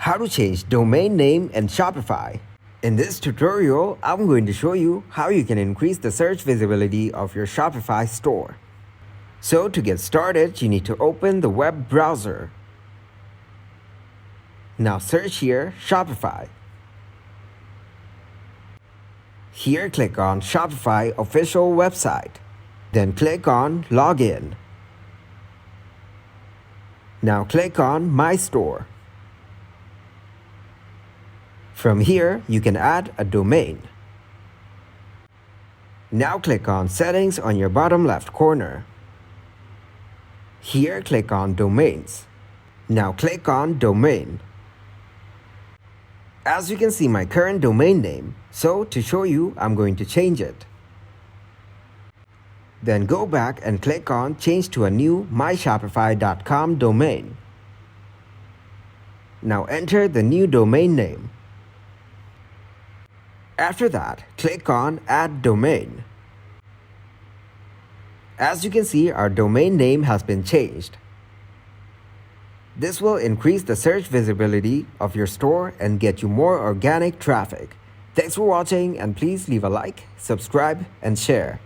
How to change domain name in Shopify. In this tutorial, I'm going to show you how you can increase the search visibility of your Shopify store. So to get started, you need to open the web browser. Now search here Shopify. Here click on Shopify official website. Then click on Login. Now click on My Store. From here, you can add a domain. Now click on Settings on your bottom left corner. Here click on Domains. Now click on Domain. As you can see my current domain name, so to show you, I'm going to change it. Then go back and click on Change to a new myshopify.com domain. Now enter the new domain name. After that, click on Add Domain. As you can see, our domain name has been changed. This will increase the search visibility of your store and get you more organic traffic. Thanks for watching, and please leave a like, subscribe, and share.